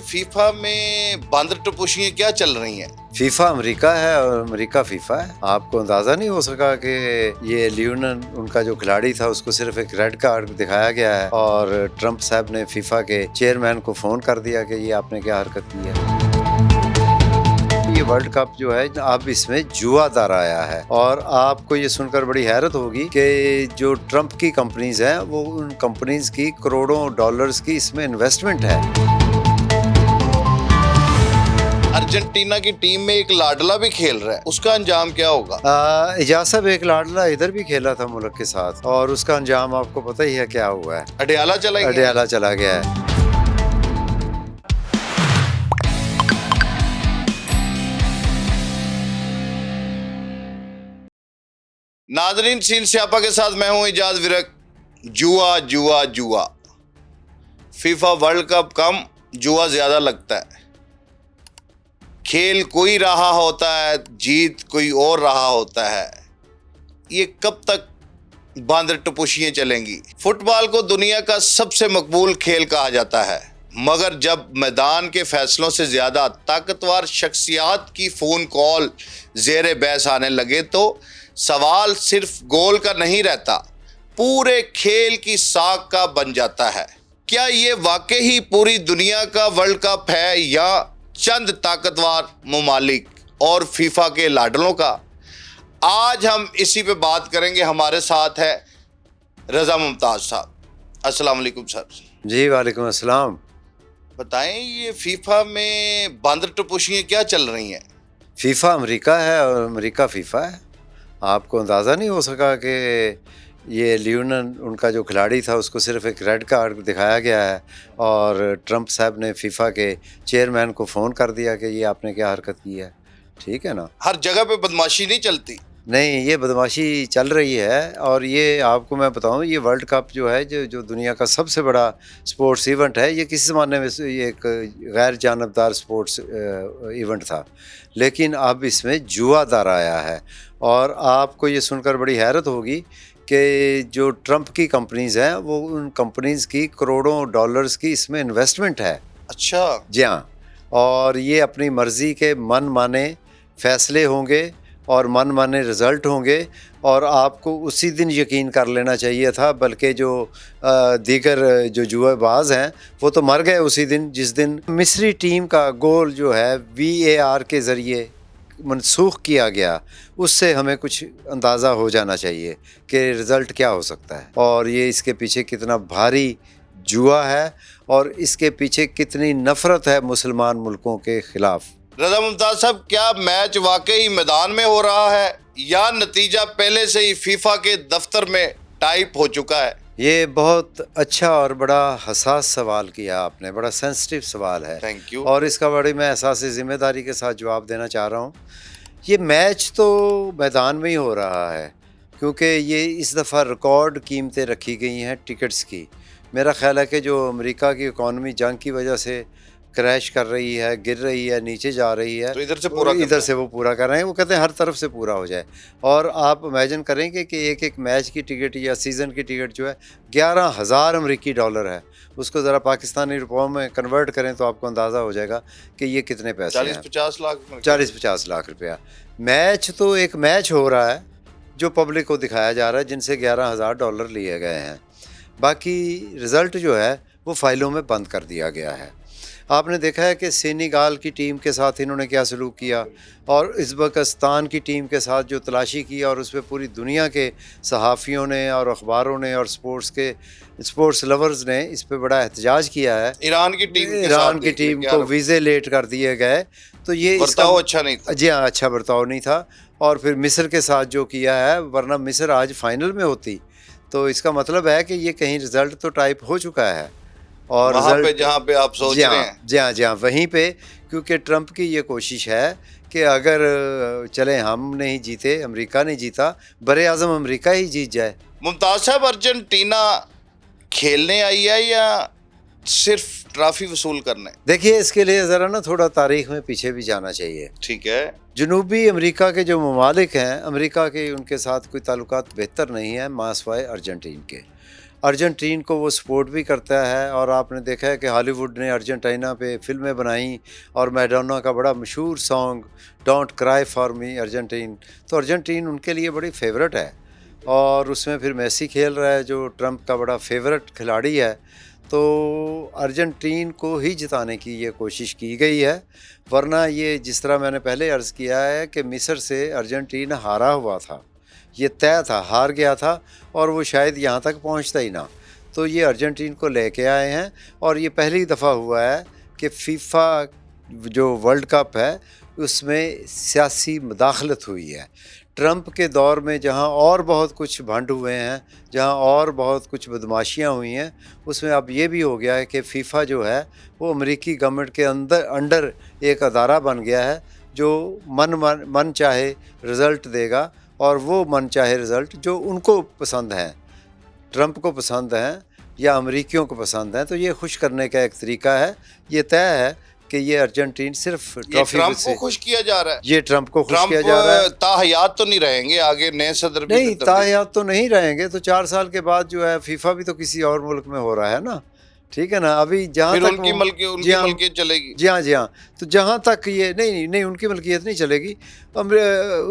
FIFA में बांदर टपुशियां क्या चल रही हैं? फीफा अमेरिका है और अमेरिका फीफा है। आपको अंदाजा नहीं हो सका कि ये लियोनल उनका जो खिलाड़ी था उसको सिर्फ एक रेड कार्ड दिखाया गया है और ट्रंप साहब ने फीफा के चेयरमैन को फोन कर दिया कि ये आपने क्या हरकत की है। ये वर्ल्ड कप जो है अब इसमें जुआ दार आया है और आपको ये सुनकर बड़ी हैरत होगी कि जो ट्रंप की कंपनीज हैं वो उन कंपनीज की करोड़ों डॉलर्स की इसमें इन्वेस्टमेंट है। अर्जेंटीना की टीम में एक लाडला भी खेल रहा है, उसका अंजाम क्या होगा? एजाज साहब एक लाडला इधर भी खेला था मुल्क के साथ और उसका अंजाम आपको पता ही है क्या हुआ है। अडयाला चला गया। अडयाला चला गया है। नाजरीन, सीन स्यापा के साथ मैं हूं इजाज विरक। जुआ जुआ जुआ, फीफा वर्ल्ड कप कम, जुआ ज्यादा लगता है। खेल कोई रहा होता है, जीत कोई और रहा होता है। ये कब तक बांदर टपुशियां चलेंगी? फुटबॉल को दुनिया का सबसे मकबूल खेल कहा जाता है, मगर जब मैदान के फैसलों से ज्यादा ताकतवर शख्सियात की फोन कॉल जेर बहस आने लगे तो सवाल सिर्फ गोल का नहीं रहता, पूरे खेल की साख का बन जाता है। क्या ये वाकई ही पूरी दुनिया का वर्ल्ड कप है या चंद ताकतवर ममालिक और फीफा के लाडलों का? आज हम इसी पे बात करेंगे। हमारे साथ है रजा मुमताज साहब। अस्सलाम वालेकुम सर। जी वालेकुम अस्सलाम। बताएं, ये फीफा में बांदर टपुशियां क्या चल रही हैं? फीफा अमेरिका है और अमेरिका फीफा है। आपको अंदाज़ा नहीं हो सका कि ये लियोनल उनका जो खिलाड़ी था उसको सिर्फ एक रेड कार्ड दिखाया गया है और ट्रंप साहब ने फीफा के चेयरमैन को फ़ोन कर दिया कि ये आपने क्या हरकत की है। ठीक है ना। हर जगह पे बदमाशी नहीं चलती। नहीं, ये बदमाशी चल रही है और ये आपको मैं बताऊं, ये वर्ल्ड कप जो है जो दुनिया का सबसे बड़ा स्पोर्ट्स इवेंट है, ये किसी ज़माने में ये एक गैर जानबदार स्पोर्ट्स इवेंट था, लेकिन अब इसमें जुआ दार आया है और आपको ये सुनकर बड़ी हैरत होगी कि जो ट्रंप की कंपनीज हैं वो उन कंपनीज की करोड़ों डॉलर्स की इसमें इन्वेस्टमेंट है। अच्छा। जी हाँ, और ये अपनी मर्ज़ी के मन माने फैसले होंगे और मन माने रिज़ल्ट होंगे और आपको उसी दिन यकीन कर लेना चाहिए था, बल्कि जो दीगर जो जुएबाज हैं वो तो मर गए उसी दिन जिस दिन मिस्री टीम का गोल जो है VAR के ज़रिए मनसूख किया गया। उससे हमें कुछ अंदाज़ा हो जाना चाहिए कि रिज़ल्ट क्या हो सकता है और ये इसके पीछे कितना भारी जुआ है और इसके पीछे कितनी नफ़रत है मुसलमान मुल्कों के ख़िलाफ़। रजा मुमताज साहब, क्या मैच वाकई मैदान में हो रहा है या नतीजा पहले से ही फीफा के दफ्तर में टाइप हो चुका है? ये बहुत अच्छा और बड़ा हसास सवाल किया आपने, बड़ा सेंसिटिव सवाल है। Thank you. और इसका बड़ी मैं एहसास ज़िम्मेदारी के साथ जवाब देना चाह रहा हूँ। ये मैच तो मैदान में ही हो रहा है क्योंकि ये इस दफ़ा रिकॉर्ड कीमतें रखी गई हैं टिकट्स की। मेरा ख्याल है कि जो अमेरिका की इकॉनमी जंग की वजह से क्रैश कर रही है, गिर रही है, नीचे जा रही है, तो इधर से वो पूरा कर रहे हैं। वो कहते हैं हर तरफ से पूरा हो जाए। और आप इमेजिन करेंगे कि एक एक मैच की टिकट या सीज़न की टिकट जो है 11,000 अमेरिकी डॉलर है। उसको ज़रा पाकिस्तानी रुपयों में कन्वर्ट करें तो आपको अंदाज़ा हो जाएगा कि ये कितने पैसे हैं। 40-50 लाख रुपया। मैच तो एक मैच हो रहा है जो पब्लिक को दिखाया जा रहा है, जिनसे 11,000 डॉलर लिए गए हैं। बाकी रिज़ल्ट जो है वो फाइलों में बंद कर दिया गया है। आपने देखा है कि सेनेगाल की टीम के साथ इन्होंने क्या सलूक किया और उज़्बेकिस्तान की टीम के साथ जो तलाशी की और उस पर पूरी दुनिया के सहाफ़ियों ने और अखबारों ने और स्पोर्ट्स लवर्स ने इस पर बड़ा एहतजाज किया है। ईरान की टीम को वीज़े लेट कर दिए गए, तो ये बर्ताव अच्छा नहीं था। जी हाँ, अच्छा बर्ताव नहीं था। और फिर मिस्र के साथ जो किया है, वरना मिस्र आज फाइनल में होती। तो इसका मतलब है कि ये कहीं रिज़ल्ट तो टाइप हो चुका है और वहाँ पे जहाँ पे आप सोच रहे हैं। जी हाँ, वहीं पे, क्योंकि ट्रंप की ये कोशिश है कि अगर चले हम नहीं जीते, अमेरिका नहीं जीता, बरे आज़म अमेरिका ही जीत जाए। मुमताज साहब, अर्जेंटीना खेलने आई है या सिर्फ ट्रॉफी वसूल करने? देखिए, इसके लिए ज़रा ना थोड़ा तारीख में पीछे भी जाना चाहिए। ठीक है। जनूबी अमेरिका के जो ममालिक हैं, अमेरिका के उनके साथ कोई ताल्लुकात बेहतर नहीं है मासवाए अर्जेंटीन के। अर्जेंटीन को वो सपोर्ट भी करता है। और आपने देखा है कि हॉलीवुड ने अर्जेंटीना पे फिल्में बनाई और मैडोना का बड़ा मशहूर song don't cry for me Argentine, तो अर्जेंटीन उनके लिए बड़ी फेवरेट है। और उसमें फिर मेसी खेल रहा है जो ट्रंप का बड़ा फेवरेट खिलाड़ी है, तो अर्जेंटीन को ही जिताने की ये कोशिश की गई है। वरना ये जिस तरह मैंने पहले अर्ज़ किया है कि मिस्र से अर्जेंटीना हारा हुआ था, ये तय था, हार गया था और वो शायद यहाँ तक पहुँचता ही ना। तो ये अर्जेंटीन को लेके आए हैं और ये पहली दफ़ा हुआ है कि फीफा जो वर्ल्ड कप है उसमें सियासी मुदाखलत हुई है। ट्रंप के दौर में जहाँ और बहुत कुछ भंड हुए हैं, जहाँ और बहुत कुछ बदमाशियाँ हुई हैं, उसमें अब ये भी हो गया है कि फीफा जो है वो अमेरिकी गवर्नमेंट के अंडर एक अदारा बन गया है जो मन चाहे रिज़ल्ट देगा और वो मन चाहे रिज़ल्ट जो उनको पसंद हैं, ट्रंप को पसंद हैं या अमेरिकियों को पसंद हैं। तो ये खुश करने का एक तरीका है। ये तय है कि ये अर्जेंटीन सिर्फ ट्रॉफी ट्रंप से को खुश किया जा रहा है। ये ट्रंप को खुश किया जा रहा है। ताहयात तो नहीं रहेंगे आगे, नए सदर भी नहीं, ताहयात तो नहीं रहेंगे। तो 4 साल के बाद जो है फीफा भी तो किसी और मुल्क में हो रहा है ना, ठीक है ना। अभी जहाँ फिर तक उनकी मलकियत चलेगी। जी हाँ। तो जहाँ तक ये नहीं उनकी मलकियत नहीं चलेगी।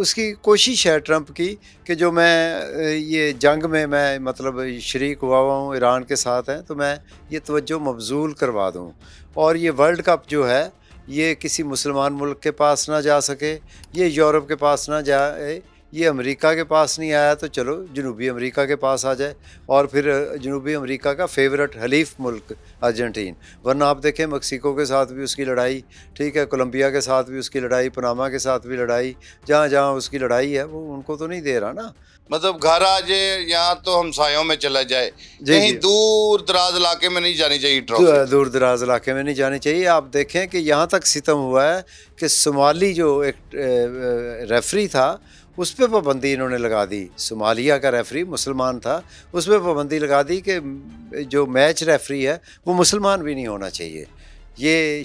उसकी कोशिश है ट्रंप की कि जो मैं ये जंग में मैं मतलब शरीक हुआ हूँ ईरान के साथ हैं, तो मैं ये तवज्जो मबजूल करवा दूँ और ये वर्ल्ड कप जो है ये किसी मुसलमान मुल्क के पास ना जा सके, ये यूरोप के पास ना जाए, ये अमेरिका के पास नहीं आया तो चलो जनूबी अमेरिका के पास आ जाए और फिर जनूबी अमेरिका का फेवरेट हलीफ मुल्क अर्जेंटीन। वरना आप देखें मैक्सिको के साथ भी उसकी लड़ाई, ठीक है, कोलंबिया के साथ भी उसकी लड़ाई, पनामा के साथ भी लड़ाई, जहाँ जहाँ उसकी लड़ाई है वो उनको तो नहीं दे रहा ना। मतलब घर आ जाए यहाँ तो हमसायों में चला जाए, कहीं दूर दराज इलाके में नहीं जानी चाहिए ट्रॉफी। दूर दराज इलाके में नहीं जानी चाहिए। आप देखें कि यहाँ तक सितम हुआ है कि सोमाली जो एक रेफरी था उस पर पाबंदी इन्होंने लगा दी। सोमालिया का रेफरी मुसलमान था, उस पर पाबंदी लगा दी कि जो मैच रेफरी है वो मुसलमान भी नहीं होना चाहिए। ये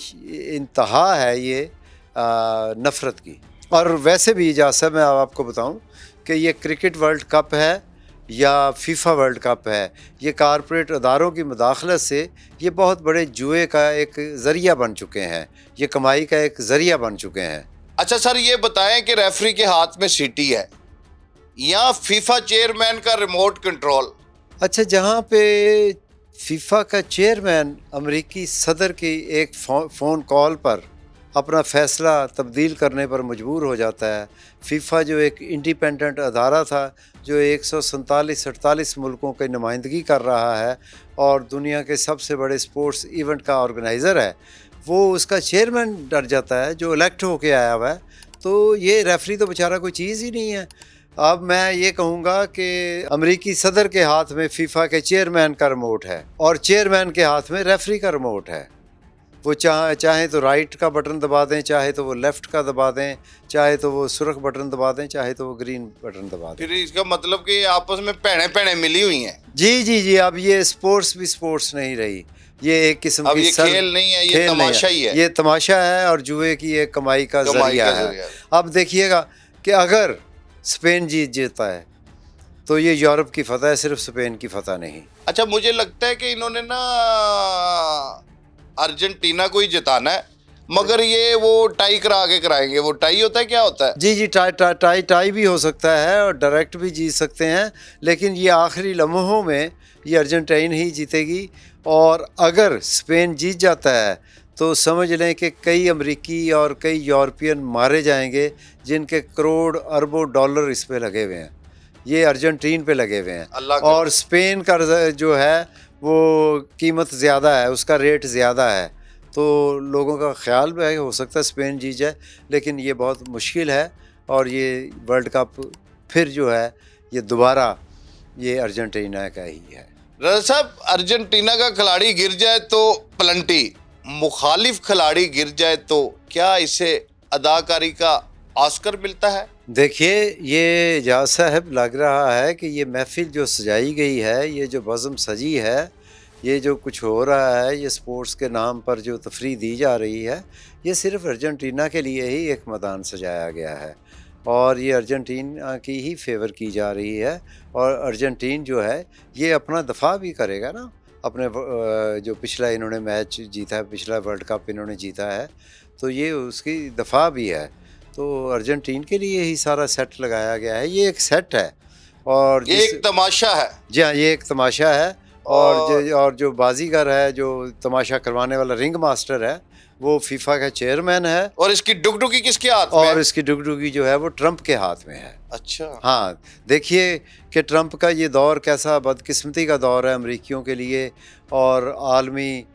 इंतहा है ये नफ़रत की। और वैसे भी इजाज़त मैं आपको बताऊं कि ये क्रिकेट वर्ल्ड कप है या फीफा वर्ल्ड कप है, ये कारपोरेट अदारों की मुदाखलत से ये बहुत बड़े जुए का एक ज़रिया बन चुके हैं, ये कमाई का एक ज़रिया बन चुके हैं। अच्छा सर, ये बताएं कि रेफरी के हाथ में सीटी है या फीफा चेयरमैन का रिमोट कंट्रोल? अच्छा, जहाँ पे फीफा का चेयरमैन अमेरिकी सदर की एक फ़ोन कॉल पर अपना फ़ैसला तब्दील करने पर मजबूर हो जाता है। फीफा जो एक इंडिपेंडेंट अदारा था जो 147-48 मुल्कों की नुमाइंदगी कर रहा है और दुनिया के सबसे बड़े स्पोर्ट्स इवेंट का ऑर्गेनाइज़र है, वो उसका चेयरमैन डर जाता है जो इलेक्ट होके आया हुआ है। तो ये रेफरी तो बेचारा कोई चीज़ ही नहीं है। अब मैं ये कहूँगा कि अमेरिकी सदर के हाथ में फीफा के चेयरमैन का रिमोट है और चेयरमैन के हाथ में रेफरी का रिमोट है। वो चाहे तो राइट का बटन दबा दें, चाहे तो वो लेफ़्ट का दबा दें, चाहे तो वो सुर्ख बटन दबा दें, चाहे तो वो ग्रीन बटन दबा दें। फिर इसका मतलब कि आपस में पहने मिली हुई हैं। जी। अब ये स्पोर्ट्स भी स्पोर्ट्स नहीं रही, ये एक किस्म अब की ये खेल नहीं है, ये तमाशा ही है। ये तमाशा है और जुए की एक कमाई का जरिया है। अब देखिएगा कि अगर स्पेन जीत जाता है तो ये यूरोप की फतह है, सिर्फ स्पेन की फतह नहीं। अच्छा, मुझे लगता है कि इन्होंने ना अर्जेंटीना को ही जिताना है, मगर ये वो टाई करा के कराएंगे। वो टाई होता है, क्या होता है? जी, टाई भी हो सकता है और डायरेक्ट भी जीत सकते हैं, लेकिन ये आखिरी लम्हों में ये अर्जेंटीना ही जीतेगी। और अगर स्पेन जीत जाता है तो समझ लें कि कई अमरीकी और कई यूरोपियन मारे जाएंगे जिनके करोड़ अरबों डॉलर इस पे लगे हुए हैं, ये अर्जेंटीन पे लगे हुए हैं। और स्पेन का जो है वो कीमत ज़्यादा है, उसका रेट ज़्यादा है, तो लोगों का ख्याल भी है हो सकता है स्पेन जीत जाए, लेकिन ये बहुत मुश्किल है। और ये वर्ल्ड कप फिर जो है ये दोबारा ये अर्जेंटीना का ही है। रज़ा साहब, अर्जेंटीना का खिलाड़ी गिर जाए तो प्लंटी, मुखालिफ खिलाड़ी गिर जाए तो क्या इसे अदाकारी का ऑस्कर मिलता है? देखिए, ये एजाज साहब लग रहा है कि ये महफिल जो सजाई गई है, ये जो बज़म सजी है, ये जो कुछ हो रहा है, ये स्पोर्ट्स के नाम पर जो तफरीह दी जा रही है, ये सिर्फ अर्जेंटीना के लिए ही एक मैदान सजाया गया है। और ये अर्जेंटीना की ही फेवर की जा रही है। और अर्जेंटीन जो है ये अपना दफा भी करेगा ना, अपने जो पिछला इन्होंने मैच जीता है, पिछला वर्ल्ड कप इन्होंने जीता है, तो ये उसकी दफा भी है। तो अर्जेंटीन के लिए ही सारा सेट लगाया गया है, ये एक सेट है। और ये एक तमाशा है। जी हाँ, ये एक तमाशा है। और जो बाजीगर है, जो तमाशा करवाने वाला रिंग मास्टर है, वो फीफा का चेयरमैन है। और इसकी डुगडुगी किसके हाथ में और है? इसकी डुगडुगी जो है वो ट्रंप के हाथ में है। अच्छा। हाँ, देखिए कि ट्रंप का ये दौर कैसा बदकिस्मती का दौर है अमेरिकियों के लिए। और आलमी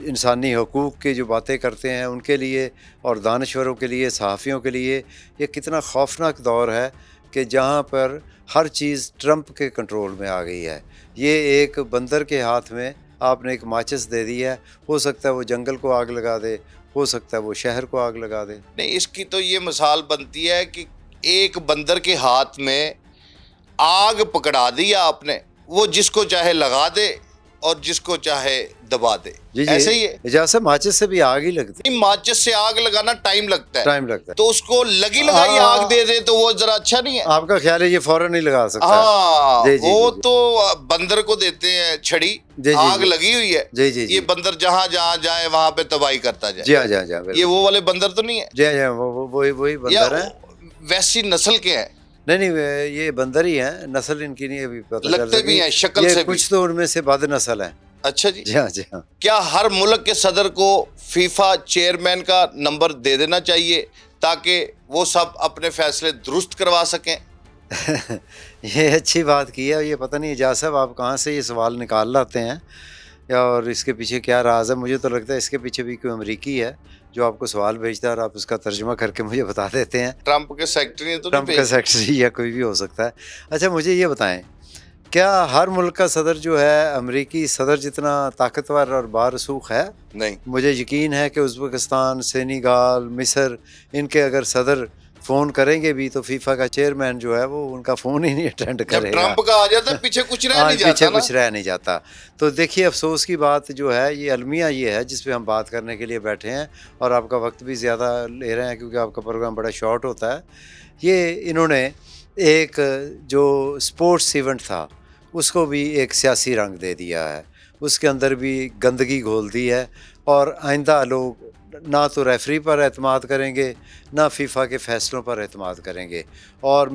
इंसानी हकूक़ की जो बातें करते हैं उनके लिए, और दानश्वरों के लिए, सहाफ़ियों के लिए ये कितना खौफनाक दौर है कि जहाँ पर हर चीज़ ट्रंप के कंट्रोल में आ गई है। ये एक बंदर के हाथ में आपने एक माचिस दे दी है, हो सकता है वो जंगल को आग लगा दे, हो सकता है वो शहर को आग लगा दे। नहीं, इसकी तो ये मिसाल बनती है कि एक बंदर के हाथ में आग पकड़ा दी आपने, वो जिसको चाहे लगा दे और जिसको चाहे दबा दे। जी ऐसे ही है। जैसे माचिस से भी आग ही लगती है, माचिस से आग लगाना टाइम लगता है, टाइम लगता है। तो उसको लगी लगाई आग दे दे तो वो जरा अच्छा नहीं है। आपका ख्याल है ये फौरन नहीं लगा सकता? हाँ, जी, जी, वो जी, जी। तो बंदर को देते हैं छड़ी, जी, जी, आग जी। लगी हुई है, जी, जी, जी। ये बंदर जहाँ जहाँ जाए वहां पे तबाही करता जाए। जी हाँ, जी हाँ, जी हाँ, ये वो वाले बंदर तो नहीं है? जी हाँ, वही या बंदर है। वैसी नस्ल के हैं? नहीं, ये बंदर ही हैं, नस्ल इनकी नहीं अभी पता चल लगते सकी। भी हैं शक्ल ये से भी। कुछ तो उनमें से बद नस्ल है। अच्छा जी। जी हाँ, जी हाँ। क्या हर मुल्क के सदर को फीफा चेयरमैन का नंबर दे देना चाहिए ताकि वो सब अपने फैसले दुरुस्त करवा सकें? ये अच्छी बात की है। ये पता नहीं एजाज साहब आप कहाँ से ये सवाल निकाल लाते हैं, और इसके पीछे क्या राज है। मुझे तो लगता है इसके पीछे भी कोई अमरीकी है जो आपको सवाल भेजता है और आप उसका तर्जुमा करके मुझे बता देते हैं। ट्रंप के सेक्रेटरी ने तो ट्रंप नहीं का भेजा? सेक्रेटरी या कोई भी हो सकता है। अच्छा, मुझे ये बताएं, क्या हर मुल्क का सदर जो है अमरीकी सदर जितना ताकतवर और बारसूख है? नहीं। मुझे यकीन है कि उज़्बेकिस्तान, सेनेगाल, मिस्र, इनके अगर सदर फ़ोन करेंगे भी तो फीफा का चेयरमैन जो है वो उनका फ़ोन ही नहीं अटेंड जब करेगा। ट्रंप का आ जाता है पीछे कुछ रह नहीं पीछे जाता ना। कुछ रह नहीं जाता। तो देखिए, अफसोस की बात जो है, ये अलमिया ये है जिस पे हम बात करने के लिए बैठे हैं, और आपका वक्त भी ज़्यादा ले रहे हैं क्योंकि आपका प्रोग्राम बड़ा शॉर्ट होता है। ये इन्होंने एक जो स्पोर्ट्स इवेंट था उसको भी एक सियासी रंग दे दिया है, उसके अंदर भी गंदगी घोल दी है। और आइंदा लोग ना तो रेफरी पर एतमाद करेंगे, ना फीफा के फ़ैसलों पर एतमाद करेंगे। और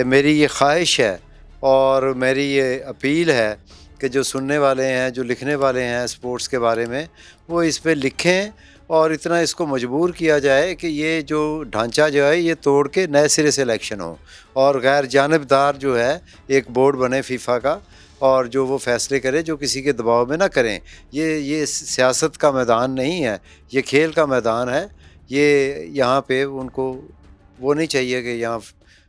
मेरी ये ख्वाहिश है और मेरी ये अपील है कि जो सुनने वाले हैं, जो लिखने वाले हैं स्पोर्ट्स के बारे में, वो इस पे लिखें और इतना इसको मजबूर किया जाए कि ये जो ढांचा जो है ये तोड़ के नए सिरे से इलेक्शन हो, और गैर जानिबदार जो है एक बोर्ड बने फीफा का, और जो वो फैसले करे जो किसी के दबाव में ना करें। ये सियासत का मैदान नहीं है, ये खेल का मैदान है। ये यहाँ पे उनको वो नहीं चाहिए कि यहाँ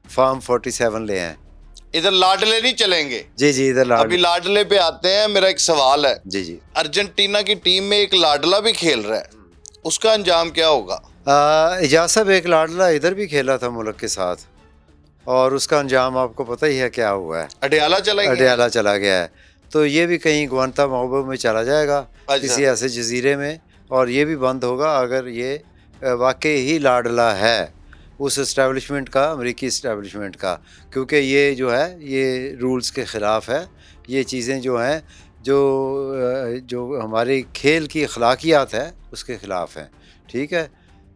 फार्म 47 ले आएँ। इधर लाडले नहीं चलेंगे। जी जी, इधर अभी लाडले पे आते हैं। मेरा एक सवाल है। जी जी। अर्जेंटीना की टीम में एक लाडला भी खेल रहा है, उसका अंजाम क्या होगा? एजाज साहब, एक लाडला इधर भी खेला था मुल्क के साथ, और उसका अंजाम आपको पता ही है क्या हुआ है। अडयाला चला गया। अडयाला चला गया है। तो ये भी कहीं गुआंतानामो में चला जाएगा, किसी ऐसे जजीरे में, और ये भी बंद होगा अगर ये वाकई ही लाडला है उस इस्टेब्लिशमेंट का, अमेरिकी इस्टेब्लिशमेंट का। क्योंकि ये जो है ये रूल्स के ख़िलाफ़ है। ये चीज़ें जो हैं जो हमारे खेल की अखलाकियात है उसके ख़िलाफ़ हैं। ठीक है,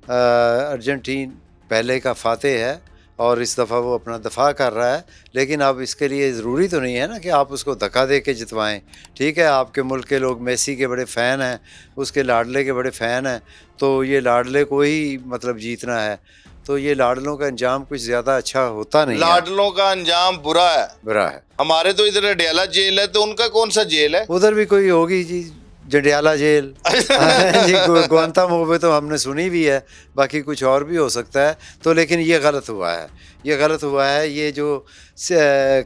अर्जेंटीन पहले का फ़ातेह है और इस दफ़ा वो अपना दफ़ा कर रहा है, लेकिन अब इसके लिए ज़रूरी तो नहीं है ना कि आप उसको धक्का दे के जितवाएँ। ठीक है, आपके मुल्क के लोग मेसी के बड़े फ़ैन हैं, उसके लाडले के बड़े फ़ैन हैं, तो ये लाडले को ही मतलब जीतना है। तो ये लाडलों का अंजाम कुछ ज़्यादा अच्छा होता नहीं है। लाडलों का अंजाम बुरा है। बुरा है। हमारे तो इधर अडयाला जेल है, तो उनका कौन सा जेल है? उधर भी कोई होगी जी, जंडियाला जेल। जी, गुआंतानामो पे तो हमने सुनी भी है, बाकी कुछ और भी हो सकता है। तो लेकिन ये गलत हुआ है, ये गलत हुआ है। ये जो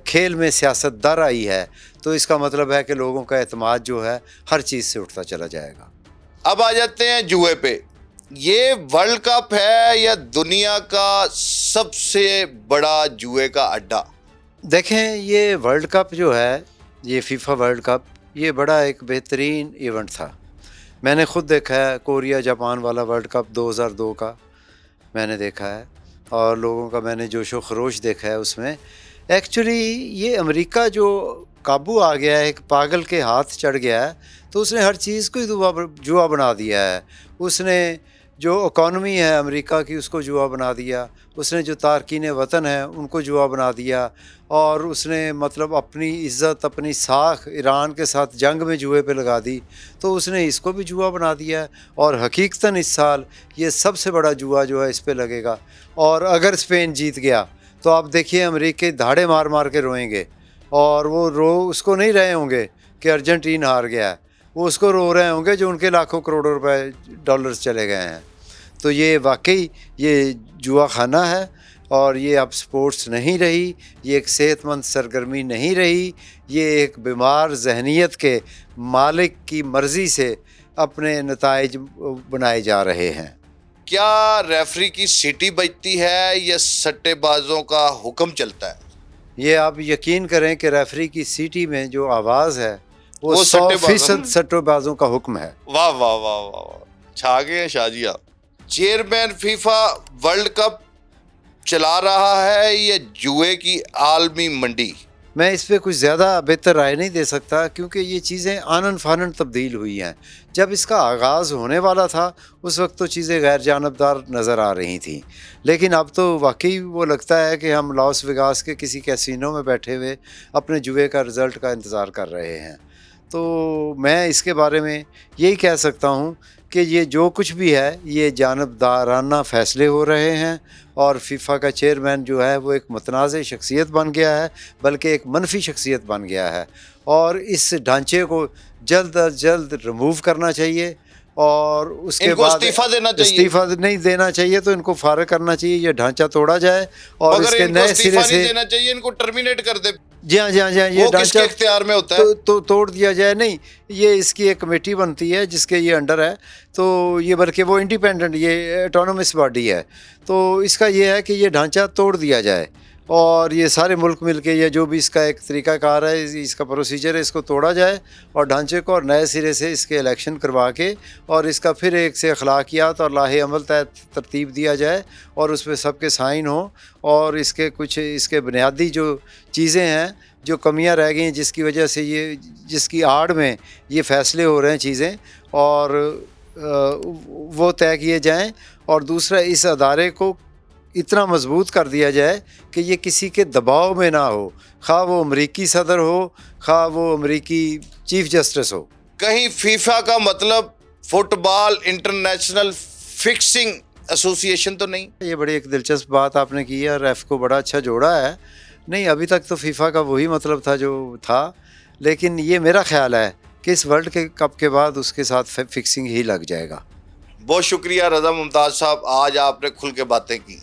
खेल में सियासत दर आई है, तो इसका मतलब है कि लोगों का एतमाद जो है हर चीज़ से उठता चला जाएगा। अब आ जाते हैं जुए पे। ये वर्ल्ड कप है या दुनिया का सबसे बड़ा जुए का अड्डा? देखें, ये वर्ल्ड कप जो है, ये फीफा वर्ल्ड कप, ये बड़ा एक बेहतरीन इवेंट था। मैंने ख़ुद देखा है कोरिया जापान वाला वर्ल्ड कप 2002 का, मैंने देखा है। और लोगों का मैंने जोशो खरोश देखा है उसमें। एक्चुअली ये अमेरिका जो काबू आ गया है, एक पागल के हाथ चढ़ गया है, तो उसने हर चीज़ को ही जुआ बना दिया है। उसने जो इकॉनमी है अमेरिका की उसको जुआ बना दिया, उसने जो तारकीन वतन है उनको जुआ बना दिया, और उसने मतलब अपनी इज़्ज़त, अपनी साख ईरान के साथ जंग में जुए पे लगा दी, तो उसने इसको भी जुआ बना दिया है। और हकीकतन इस साल ये सबसे बड़ा जुआ जो है इस पे लगेगा। और अगर स्पेन जीत गया तो आप देखिए अमेरिकी धाड़े मार मार के रोएंगे, और वो उसको नहीं रहे होंगे कि अर्जेंटीन हार गया है, वो उसको रो रहे होंगे जो उनके लाखों करोड़ों रुपए डॉलर्स चले गए हैं। तो ये वाकई ये जुआ खाना है, और ये अब स्पोर्ट्स नहीं रही, ये एक सेहतमंद सरगर्मी नहीं रही, ये एक बीमार जहनीत के मालिक की मर्ज़ी से अपने नताइज बनाए जा रहे हैं। क्या रेफरी की सीटी बजती है या सट्टेबाजों का हुक्म चलता है? ये आप यकीन करें कि रेफरी की सीटी में जो आवाज़ है वो वो 100% सट्टेबाजों का हुक्म है। वाह वाह वाह वाह वाह, छा गए हैं शाहजी आप। चेयरमैन फीफा वर्ल्ड कप चला रहा है या जुए की आलमी मंडी? मैं इस पे कुछ ज़्यादा बेहतर राय नहीं दे सकता, क्योंकि ये चीज़ें आनन फानन तब्दील हुई हैं। जब इसका आगाज़ होने वाला था उस वक्त तो चीज़ें गैर जानबदार नज़र आ रही थी, लेकिन अब तो वाकई वो लगता है कि हम लास वेगास के किसी कैसीनो में बैठे हुए अपने जुए का रिज़ल्ट का इंतज़ार कर रहे हैं। तो मैं इसके बारे में यही कह सकता हूँ कि ये जो कुछ भी है ये जानबदाराना फ़ैसले हो रहे हैं, और फीफा का चेयरमैन जो है वो एक मुतनाज़ शख्सियत बन गया है, बल्कि एक मनफी शख्सियत बन गया है। और इस ढांचे को जल्द अज जल्द रिमूव करना चाहिए, और उसके इनको बाद इस्तीफा देना चाहिए। इस्तीफा नहीं देना चाहिए, तो इनको फारिग करना चाहिए, ये ढांचा तोड़ा जाए और अगर इसके इनको नए इस्तीफा सिरे नहीं से। देना चाहिए, इनको टर्मिनेट कर दे। जी हाँ, जी हाँ, जी हाँ, ये वो किसके ढांचा इख्तियार में होता है? तो तोड़ दिया जाए। नहीं, ये इसकी एक कमेटी बनती है जिसके ये अंडर है, तो ये बल्कि वो इंडिपेंडेंट, ये ऑटोनोमस बॉडी है। तो इसका ये है कि ये ढांचा तोड़ दिया जाए, और ये सारे मुल्क मिलके ये जो भी इसका एक तरीक़ाकार है, इसका प्रोसीजर है, इसको तोड़ा जाए और ढांचे को और नए सिरे से इसके इलेक्शन करवा के, और इसका फिर एक से अखलाकियात और लाहे अमल तहत तरतीब दिया जाए, और उस पर सबके साइन हो, और इसके कुछ इसके बुनियादी जो चीज़ें हैं, जो कमियां रह गई हैं, जिसकी वजह से ये, जिसकी आड़ में ये फ़ैसले हो रहे हैं चीज़ें, और वो तय किए जाएं। और दूसरा, इस अदारे को इतना मजबूत कर दिया जाए कि ये किसी के दबाव में ना हो, खा वो अमरीकी सदर हो, खा वो अमरीकी चीफ जस्टिस हो। कहीं फीफा का मतलब फुटबॉल इंटरनेशनल फिक्सिंग एसोसिएशन तो नहीं? ये बड़ी एक दिलचस्प बात आपने की है, रेफ को बड़ा अच्छा जोड़ा है। नहीं, अभी तक तो फीफा का वही मतलब था जो था, लेकिन ये मेरा ख्याल है कि इस वर्ल्ड के कप के बाद उसके साथ फिक्सिंग ही लग जाएगा। बहुत शुक्रिया रज़ा मुमताज़ साहब, आज आपने खुल के बातें की।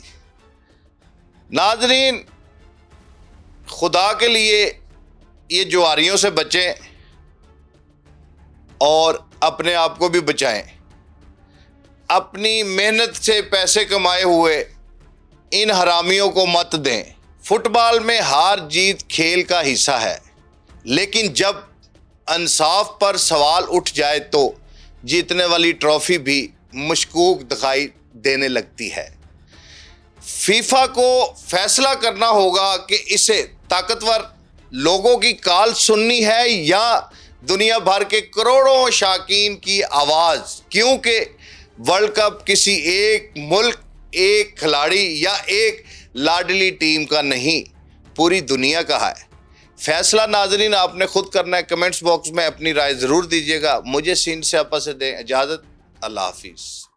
नाज़रीन, खुदा के लिए ये जुआरियों से बचें और अपने आप को भी बचाएं। अपनी मेहनत से पैसे कमाए हुए इन हरामियों को मत दें। फुटबॉल में हार जीत खेल का हिस्सा है, लेकिन जब इंसाफ पर सवाल उठ जाए तो जीतने वाली ट्रॉफी भी मशकूक दिखाई देने लगती है। फीफा को फैसला करना होगा कि इसे ताकतवर लोगों की कॉल सुननी है या दुनिया भर के करोड़ों शाकीन की आवाज़, क्योंकि वर्ल्ड कप किसी एक मुल्क, एक खिलाड़ी या एक लाडली टीम का नहीं, पूरी दुनिया का है। फैसला नाजरीन आपने खुद करना है। कमेंट्स बॉक्स में अपनी राय ज़रूर दीजिएगा। मुझे सीन से आपस से दें इजाज़त। अल्लाह हाफिज़।